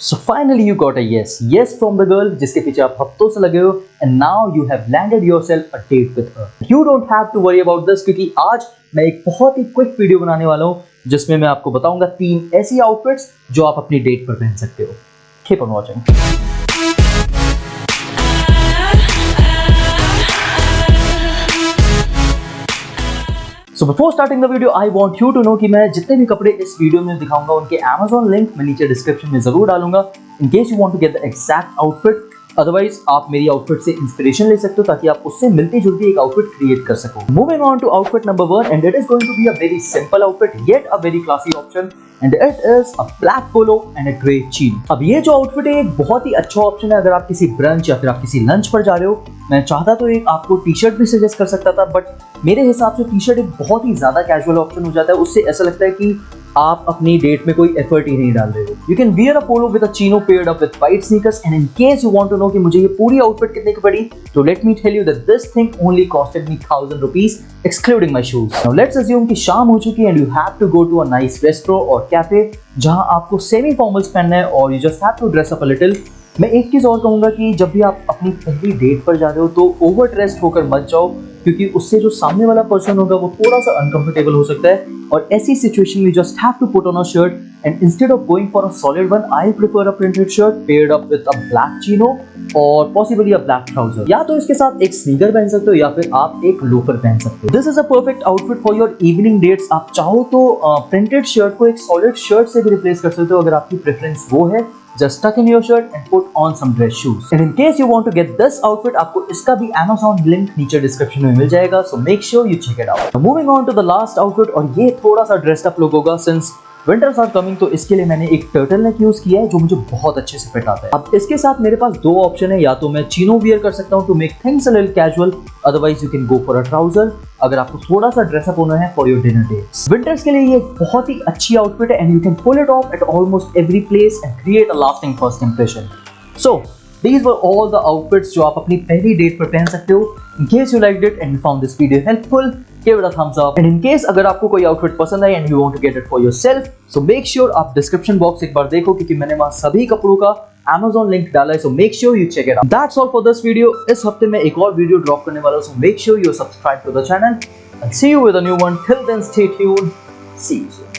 So finally you got a yes from the girl जिसके पीछे आप हफ्तों से लगे हो and now you have landed yourself a date with her. You don't have to worry about this क्योंकि आज मैं एक बहुत ही क्विक वीडियो बनाने वाला हूँ जिसमें मैं आपको बताऊंगा 3 ऐसी आउटफिट्स जो आप अपनी डेट पर पहन सकते हो. Keep on watching. So before starting the video, I want you to know कि मैं जितने भी कपड़े इस वीडियो में दिखाऊंगा उनके Amazon लिंक मैं नीचे डिस्क्रिप्शन में जरूर डालूंगा in case you want to get the exact outfit. Otherwise आप मेरी आउटफिट से इंस्पिरेशन ले सकते हो ताकि आप उससे मिलती जुलती एक आउटफिट क्रिएट कर सको. Moving on to outfit number 1 and it is going to be a very simple outfit yet a very classy option and it is a black polo and a grey chino. अब ये जो outfit है एक बहुत ही अच्छा option है अगर आप किसी ब्रंच या फिर आप किसी लंच पर जा रहे हो. मैं चाहता तो एक आपको टी शर्ट भी सजेस्ट कर सकता था बट मेरे हिसाब से टी शर्ट एक बहुत ही ज्यादा कैजुअल ऑप्शन हो जाता है. उससे ऐसा लगता है कि आप अपनी डेट में कोई एफर्ट ही नहीं डाल रहे हो. You can wear a polo with a chino paired up with white sneakers and in case you want to know कि मुझे ये पूरी आउटफिट कितने की पड़ी तो let me tell you that this thing only costed me 1000 rupees excluding my shoes. Now let's assume कि शाम हो चुकी है and you have to go to a nice restaurant और कैफे जहां आपको सेमी फॉर्मल्स पहनना है और you just have to dress up a little. मैं एक चीज और कहूंगा कि जब भी आप अपनी पहली डेट पर जा रहे हो तो ओवर ड्रेस्ड होकर मत जाओ क्योंकि उससे जो सामने वाला पर्सन होगा वो थोड़ा सा अनकंफर्टेबल हो सकता है और ऐसी सिचुएशन में just have to put on a shirt and instead of going for a solid one I prefer a printed shirt paired up with a black chino और पॉसिबली अ ब्लैक ट्राउजर. या तो इसके साथ एक sneaker पहन सकते हो या फिर आप एक लोफर पहन सकते हो. This is a perfect outfit for your evening dates. आप चाहो तो प्रिंटेड शर्ट को एक सॉलिड शर्ट से भी रिप्लेस कर सकते हो अगर आपकी प्रेफरेंस वो है. Just tuck in your shirt and put on some dress shoes. And in case you want to get this outfit, आपको इसका भी Amazon लिंक नीचे डिस्क्रिप्शन में मिल जाएगा. So make sure you check it out. Now moving on to the last outfit और ये थोड़ा सा dressed up look होगा since विंटर्स आर कमिंग तो इसके लिए मैंने एक टर्टलनेक यूज किया है जो मुझे बहुत अच्छे से फिट आता है. अब इसके साथ मेरे पास 2 ऑप्शन है. या तो मैं चीनो वियर कर सकता हूँ to make things a little casual otherwise you can go for a trouser अगर आपको थोड़ा सा ड्रेसअप होना है for your dinner dates. Winters के लिए ये बहुत ही अच्छी आउटफिट है and you can pull it off at almost every place and create a lasting first impression. So these were all the outfits जो आप अपनी पहली डेट पर पहन सकते हो. In case you liked it and you found this video helpful, give it a thumbs up. And in case अगर आपको कोई आउटफिट पसंद आई and you want to get it for yourself, so make sure आप description box एक बार देखो क्योंकि मैंने वहाँ सभी कपड़ों का Amazon लिंक डाला है. So make sure you check it out. That's all for this video. इस हफ्ते में एक और वीडियो ड्रॉप करने वाला हूँ. So make sure you subscribe to the channel. I'll see you with a new one. Till then, stay tuned. See you soon.